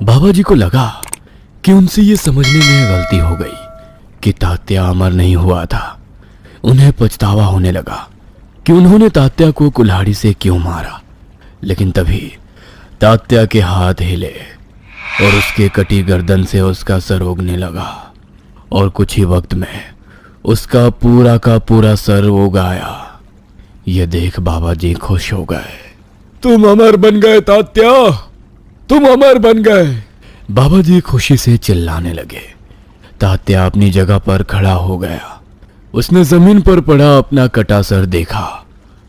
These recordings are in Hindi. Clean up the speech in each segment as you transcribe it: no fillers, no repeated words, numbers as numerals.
बाबा जी को लगा कि उनसे ये समझने में गलती हो गई कि तात्या अमर नहीं हुआ था। उन्हें पछतावा होने लगा कि उन्होंने तात्या को कुल्हाड़ी से क्यों मारा। लेकिन तभी तात्या के हाथ हिले और उसके कटी गर्दन से उसका सर उगने लगा और कुछ ही वक्त में उसका पूरा का पूरा सर उग आया। यह देख बाबा जी खुश हो गए। तुम अमर बन गए तात्या, तुम अमर बन गए। बाबा जी खुशी से चिल्लाने लगे। तात्या अपनी जगह पर खड़ा हो गया। उसने जमीन पर पड़ा अपना कटा सर देखा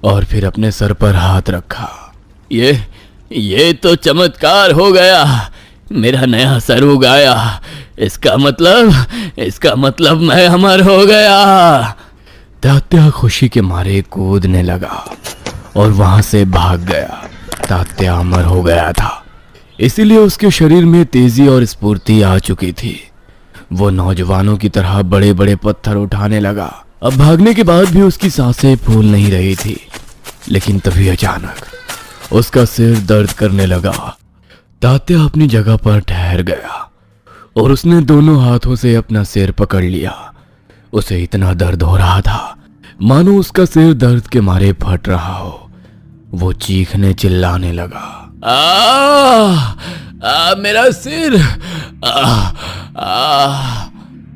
और फिर अपने सर पर हाथ रखा। ये तो चमत्कार हो गया, मेरा नया सर उग आया। इसका मतलब मैं अमर हो गया। तात्या खुशी के मारे कूदने लगा और वहां से भाग गया। तात्या अमर हो गया था, इसीलिए उसके शरीर में तेजी और स्फूर्ति आ चुकी थी। वो नौजवानों की तरह बड़े बड़े पत्थर उठाने लगा। अब भागने के बाद भी उसकी सांसें फूल नहीं रही थी। लेकिन तभी अचानक उसका सिर दर्द करने लगा। तात्या अपनी जगह पर ठहर गया और उसने दोनों हाथों से अपना सिर पकड़ लिया। उसे इतना दर्द हो रहा था मानो उसका सिर दर्द के मारे फट रहा हो। वो चीखने चिल्लाने लगा, मेरा सिर।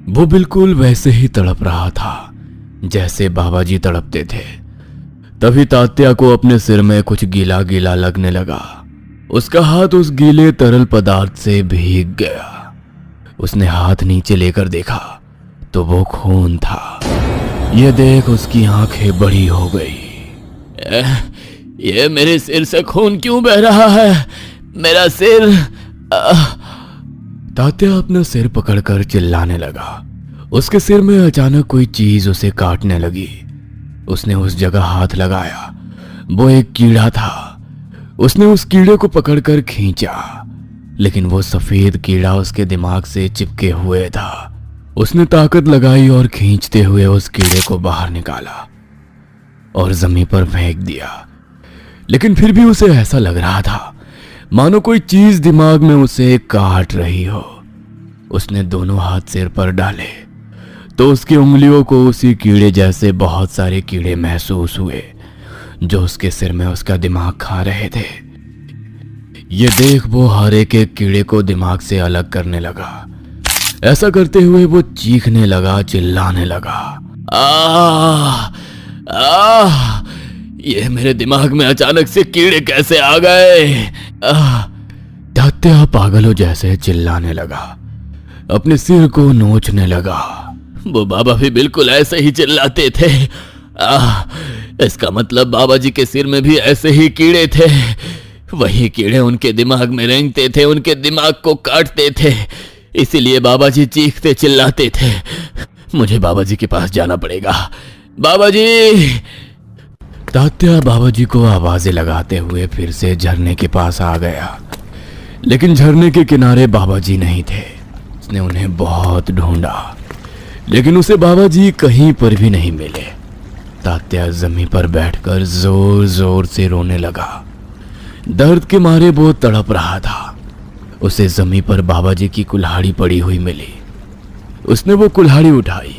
वो बिल्कुल वैसे ही तड़प रहा था जैसे बाबा जी तड़पते थे। तभी तात्या को अपने सिर में कुछ गीला गीला लगने लगा। उसका हाथ उस गीले तरल पदार्थ से भीग गया। उसने हाथ नीचे लेकर देखा तो वो खून था। यह देख उसकी आंखें बड़ी हो गई। ये मेरे सिर से खून क्यों बह रहा है? मेरा सिर। तात्या अपना सिर पकड़कर चिल्लाने लगा। उसके सिर में अचानक कोई चीज उसे काटने लगी। उसने उस जगह हाथ लगाया। वो एक कीड़ा था। उसने उस कीड़े को पकड़कर खींचा, लेकिन वो सफेद कीड़ा उसके दिमाग से चिपके हुए था। उसने ताकत लगाई और खींचते हुए उस कीड़े को बाहर निकाला और जमीन पर फेंक दिया। लेकिन फिर भी उसे ऐसा लग रहा था मानो कोई चीज दिमाग में उसे काट रही हो। उसने दोनों हाथ सिर पर डाले तो उसकी उंगलियों को उसी कीड़े जैसे बहुत सारे कीड़े महसूस हुए जो उसके सिर में उसका दिमाग खा रहे थे। ये देख वो हर एक कीड़े को दिमाग से अलग करने लगा। ऐसा करते हुए वो चीखने लगा, चिल्लाने लगा, ये मेरे दिमाग में अचानक से कीड़े कैसे आ गए? तात्या पागलों जैसे चिल्लाने लगा, अपने सिर को नोचने लगा। वो बाबा भी बिल्कुल ऐसे ही चिल्लाते थे। इसका मतलब बाबा जी के सिर में भी ऐसे ही कीड़े थे। वही कीड़े उनके दिमाग में रेंगते थे, उनके दिमाग को काटते थे। इसीलिए बाबा जी चीखते चिल्लाते थे। मुझे बाबा जी के पास जाना पड़ेगा। बाबा जी। तात्या बाबा जी को आवाजें लगाते हुए फिर से झरने के पास आ गया। लेकिन झरने के किनारे बाबा जी नहीं थे। उसने उन्हें बहुत ढूंढा, लेकिन उसे बाबा जी कहीं पर भी नहीं मिले। तात्या जमीन पर बैठकर जोर जोर से रोने लगा। दर्द के मारे वो तड़प रहा था। उसे जमीन पर बाबा जी की कुल्हाड़ी पड़ी हुई मिली। उसने वो कुल्हाड़ी उठाई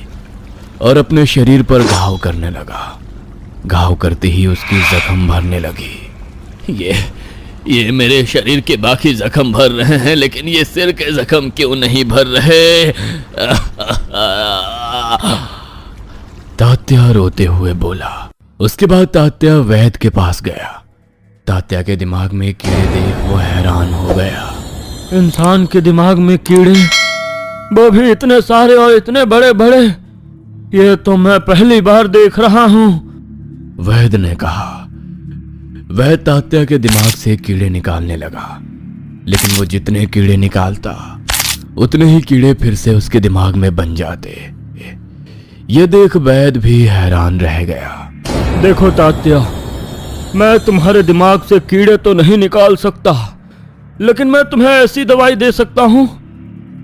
और अपने शरीर पर घाव करने लगा। घाव करते ही उसकी जख्म भरने लगी। ये मेरे शरीर के बाकी जख्म भर रहे हैं, लेकिन ये सिर के जख्म क्यों नहीं भर रहे? तात्या रोते हुए बोला। उसके बाद तात्या वैद्य के पास गया। तात्या के दिमाग में कीड़े देख वो हैरान हो गया। इंसान के दिमाग में कीड़े, वो भी इतने सारे और इतने बड़े बड़े, ये तो मैं पहली बार देख रहा हूँ, वैद्य ने कहा। वैद्य तात्या के दिमाग से कीड़े निकालने लगा, लेकिन वो जितने कीड़े निकालता उतने ही कीड़े फिर से उसके दिमाग में बन जाते। ये देख वैद्य भी हैरान रह गया। देखो तात्या, मैं तुम्हारे दिमाग से कीड़े तो नहीं निकाल सकता, लेकिन मैं तुम्हें ऐसी दवाई दे सकता हूँ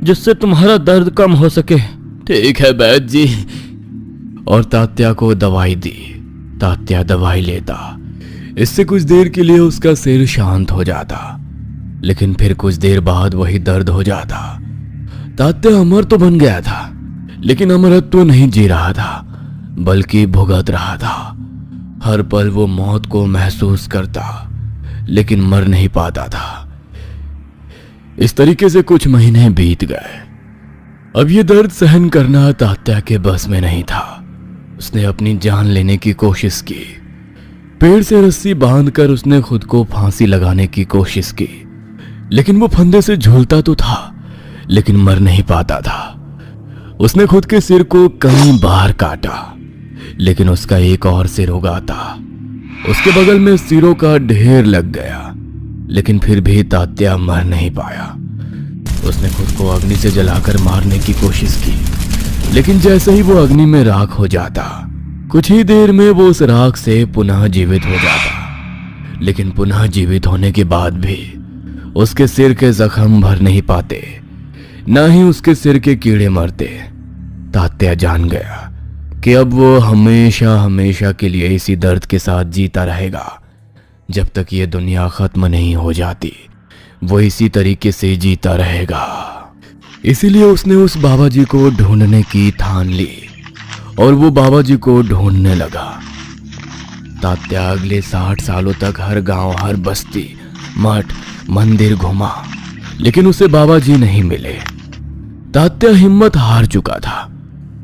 जिससे तुम्हारा दर्द कम हो सके। ठीक है वैद्य जी। और तात्या को दवाई दी। तात्या दवाई लेता। इससे कुछ देर के लिए उसका सिर शांत हो जाता। लेकिन फिर कुछ देर बाद वही दर्द हो जाता। तात्या अमर तो बन गया था, लेकिन अमरत्व नहीं जी रहा था, बल्कि भुगत रहा था। हर पल वो मौत को महसूस करता, लेकिन मर नहीं पाता था। इस तरीके से कुछ महीने बीत गए। अब ये दर्द सहन करना तात्या के बस में नहीं था। उसने अपनी जान लेने की कोशिश की। पेड़ से रस्सी बांधकर उसने खुद को फांसी लगाने की कोशिश की, लेकिन वो फंदे से झूलता तो था, लेकिन मर नहीं पाता था। उसने खुद के सिर को कई बार काटा, लेकिन उसका एक और सिर उगाता। उसके बगल में सिरों का ढेर लग गया, लेकिन फिर भी तात्या मर नहीं पाया। उसने खुद को अग्नि से जलाकर मारने की कोशिश की, लेकिन जैसे ही वो अग्नि में राख हो जाता, कुछ ही देर में वो उस राख से पुनः जीवित हो जाता। लेकिन पुनः जीवित होने के बाद भी उसके सिर के जख्म भर नहीं पाते, ना ही उसके सिर के कीड़े मरते। तात्या जान गया कि अब वो हमेशा हमेशा के लिए इसी दर्द के साथ जीता रहेगा। जब तक ये दुनिया खत्म नहीं हो जाती, वो इसी तरीके से जीता रहेगा। इसीलिए उसने उस बाबा जी को ढूंढने की ठान ली और वो बाबा जी को ढूंढने लगा। तात्या अगले 60 सालों तक हर गांव, हर बस्ती, मठ, मंदिर घुमा, लेकिन उसे बाबा जी नहीं मिले। तात्या हिम्मत हार चुका था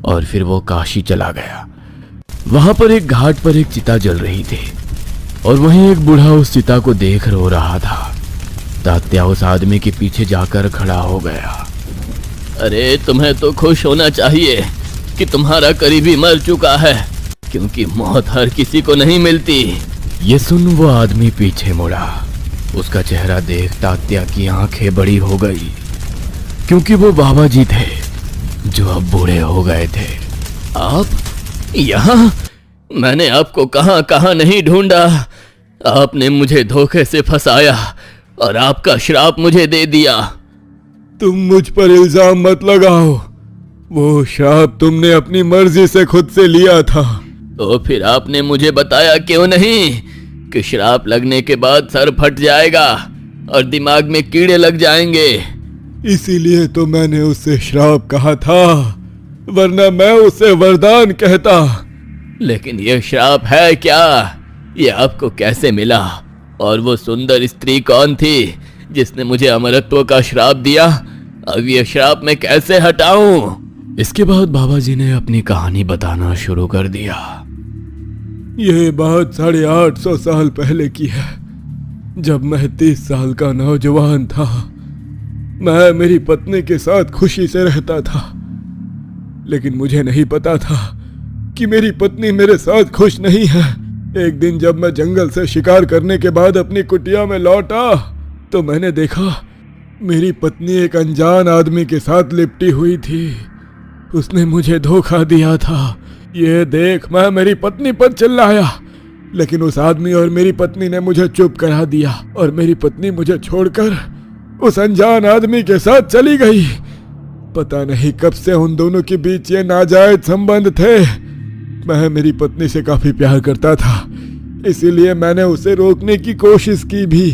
और फिर वो काशी चला गया। वहां पर एक घाट पर एक चिता जल रही थी और वहीं एक बूढ़ा उस चिता को देख रो रहा था। तात्या उस आदमी के पीछे जाकर खड़ा हो गया। अरे तुम्हें तो खुश होना चाहिए कि तुम्हारा करीबी मर चुका है, क्योंकि मौत हर किसी को नहीं मिलती। ये सुन वो आदमी पीछे मुड़ा। उसका चेहरा देख तात्या की आंखें बड़ी हो गई, क्योंकि वो बाबा जी थे जो अब बूढ़े हो गए थे। आप यहाँ? मैंने आपको कहां कहां नहीं ढूंढा। आपने मुझे धोखे से फंसाया और आपका श्राप मुझे दे दिया। तुम मुझ पर इल्जाम मत लगाओ। वो श्राप तुमने अपनी मर्जी से खुद से लिया था। तो फिर आपने मुझे बताया क्यों नहीं कि श्राप लगने के बाद सर फट जाएगा और दिमाग में कीड़े लग जाएंगे? इसीलिए तो मैंने उसे श्राप कहा था, वरना मैं उसे वरदान कहता। लेकिन ये श्राप है क्या? ये आपको कैसे मिला? और वो सुंदर स्त्री कौन थी जिसने मुझे अमरत्व का श्राप दिया? अब ये श्राप मैं कैसे हटाऊं? इसके बाद बाबा जी ने अपनी कहानी बताना शुरू कर दिया। ये बात 850 साल पहले की है, जब मैं 30 साल का नौजवान था। मैं मेरी पत्नी के साथ खुशी से रहता था, लेकिन मुझे नहीं पता था कि मेरी पत्नी मेरे साथ खुश नहीं है। एक दिन जब मैं जंगल से शिकार करने के बाद अपनी कुटिया में लौटा, तो मैंने देखा मेरी पत्नी एक अनजान आदमी के साथ लिपटी हुई थी। उसने मुझे धोखा दिया था। ये देख मैं मेरी पत्नी पर चिल्लाया, लेकिन उस आदमी और मेरी पत्नी ने मुझे चुप करा दिया और मेरी पत्नी मुझे छोड़कर उस अनजान आदमी के साथ चली गई। पता नहीं कब से उन दोनों के बीच ये नाजायज संबंध थे। मैं मेरी पत्नी से काफी प्यार करता था, इसीलिए मैंने उसे रोकने की कोशिश की भी,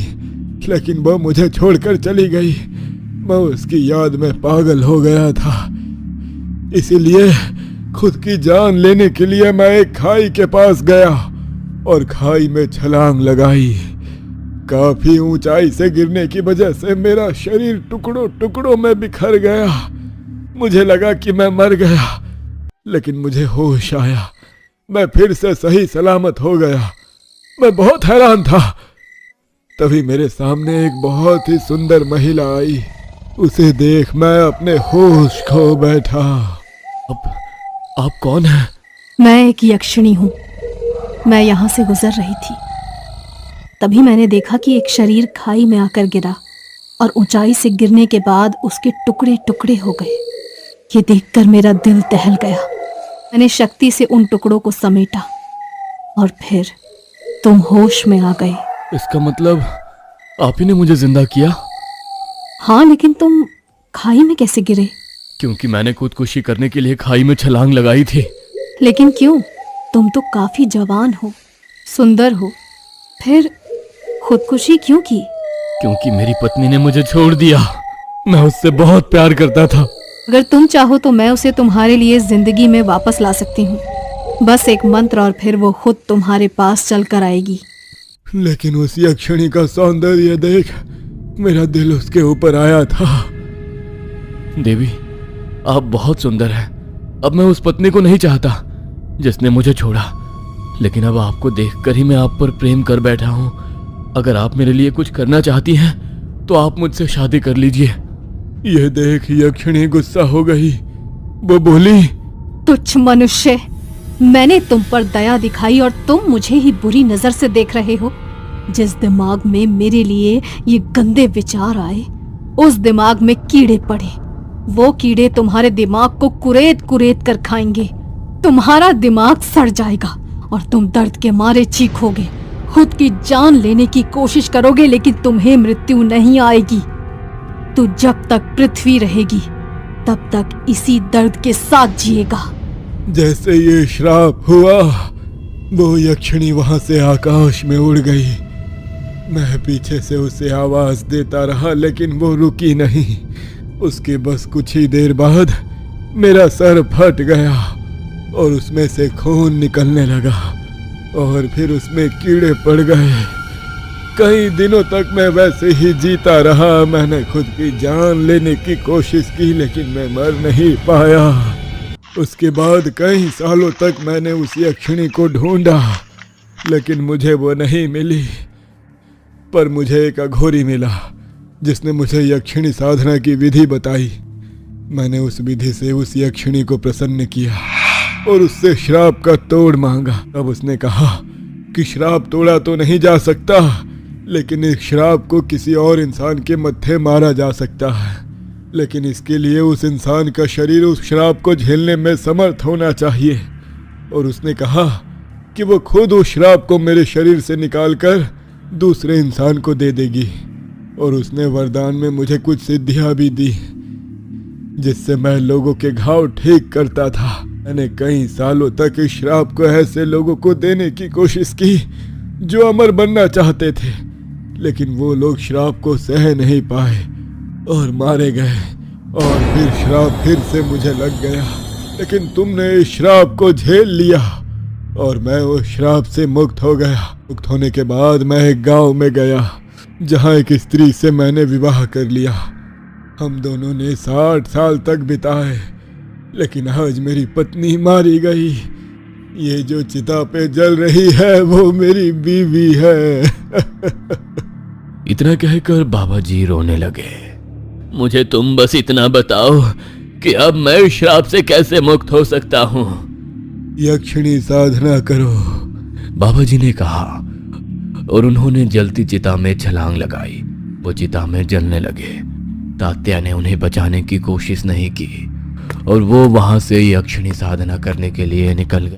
लेकिन वो मुझे छोड़कर चली गई। मैं उसकी याद में पागल हो गया था। इसीलिए खुद की जान लेने के लिए मैं एक खाई के पास गया और खाई में छलांग लगाई। काफी ऊंचाई से गिरने की वजह से मेरा शरीर टुकड़ों टुकड़ों में बिखर गया। मुझे लगा कि मैं मर गया, लेकिन मुझे होश आया। मैं फिर से सही सलामत हो गया। मैं बहुत हैरान था। तभी मेरे सामने एक बहुत ही सुंदर महिला आई। उसे देख मैं अपने होश खो बैठा। अब आप कौन हैं? मैं एक यक्षिणी हूँ। मैं यहाँ से गुजर रही थी, तभी मैंने देखा कि एक शरीर खाई में आकर गिरा और ऊंचाई से गिरने के बाद उसके टुकड़े टुकड़े हो गए। ये देखकर मेरा दिल दहल गया। मैंने शक्ति से उन टुकड़ों को समेटा और फिर तुम होश में आ गए। इसका मतलब आप ही ने मुझे जिंदा किया? हाँ, लेकिन तुम खाई में कैसे गिरे? क्योंकि मैंने खुदकुशी करने के लिए खाई में छलांग लगाई थी। लेकिन क्यों? तुम तो काफी जवान हो, सुंदर हो, फिर खुदकुशी क्यों की? क्योंकि मेरी पत्नी ने मुझे छोड़ दिया। मैं उससे बहुत प्यार करता था। अगर तुम चाहो तो मैं उसे तुम्हारे लिए जिंदगी में वापस ला सकती हूँ। बस एक मंत्र और फिर वो खुद तुम्हारे पास चल कर आएगी। लेकिन उस यक्षिणी का सौंदर्य देख मेरा दिल उसके ऊपर आया था। देवी, आप बहुत सुंदर हैं। अब मैं उस पत्नी को नहीं चाहता जिसने मुझे छोड़ा, लेकिन अब आपको देखकर ही मैं आप पर प्रेम कर बैठा हूं। अगर आप मेरे लिए कुछ करना चाहती हैं तो आप मुझसे शादी कर लीजिए। ये देख यक्षिणी गुस्सा हो गई। वो बोली, तुच्छ मनुष्य, मैंने तुम पर दया दिखाई और तुम मुझे ही बुरी नजर से देख रहे हो। जिस दिमाग में मेरे लिए ये गंदे विचार आए, उस दिमाग में कीड़े पड़े। वो कीड़े तुम्हारे दिमाग को कुरेद कुरेद कर खाएंगे। तुम्हारा दिमाग सड़ जाएगा और तुम दर्द के मारे चीखोगे, खुद की जान लेने की कोशिश करोगे, लेकिन तुम्हें मृत्यु नहीं आएगी। तू जब तक पृथ्वी रहेगी तब तक इसी दर्द के साथ जिएगा। जैसे ये श्राप हुआ वो यक्षिणी वहां से आकाश में उड़ गई। मैं पीछे से उसे आवाज देता रहा लेकिन वो रुकी नहीं। उसके बस कुछ ही देर बाद मेरा सर फट गया और उसमें से खून निकलने लगा और फिर उसमें कीड़े पड़ गए। कई दिनों तक मैं वैसे ही जीता रहा। मैंने खुद की जान लेने की कोशिश की लेकिन मैं मर नहीं पाया। उसके बाद कई सालों तक मैंने उस यक्षिणी को ढूंढा लेकिन मुझे वो नहीं मिली। पर मुझे एक अघोरी मिला जिसने मुझे यक्षिणी साधना की विधि बताई। मैंने उस विधि से उस यक्षिणी को प्रसन्न किया और उससे श्राप का तोड़ मांगा। तब उसने कहा कि श्राप तोड़ा तो नहीं जा सकता, लेकिन इस श्राप को किसी और इंसान के मत्थे मारा जा सकता है। लेकिन इसके लिए उस इंसान का शरीर उस श्राप को झेलने में समर्थ होना चाहिए। और उसने कहा कि वो खुद उस श्राप को मेरे शरीर से निकालकर दूसरे इंसान को दे देगी। और उसने वरदान में मुझे कुछ सिद्धियां भी दी जिससे मैं लोगों के घाव ठीक करता था। मैंने कई सालों तक इस श्राप को ऐसे लोगों को देने की कोशिश की जो अमर बनना चाहते थे, लेकिन वो लोग श्राप को सह नहीं पाए और मारे गए। और फिर श्राप फिर से मुझे लग गया, लेकिन तुमने इस श्राप को झेल लिया और मैं उस श्राप से मुक्त हो गया। मुक्त होने के बाद मैं एक गांव में गया जहां एक स्त्री से मैंने विवाह कर लिया। हम दोनों ने 60 साल तक बिताए, लेकिन आज मेरी पत्नी मारी गई। ये जो चिता पे जल रही है वो मेरी बीवी है। इतना कहकर बाबा जी रोने लगे। मुझे तुम बस इतना बताओ कि अब मैं इस श्राप से कैसे मुक्त हो सकता हूँ। यक्षिणी साधना करो, बाबा जी ने कहा और उन्होंने जलती चिता में छलांग लगाई। वो चिता में जलने लगे। तात्या ने उन्हें बचाने की कोशिश नहीं की और वो वहां से यक्षिणी साधना करने के लिए निकल गए।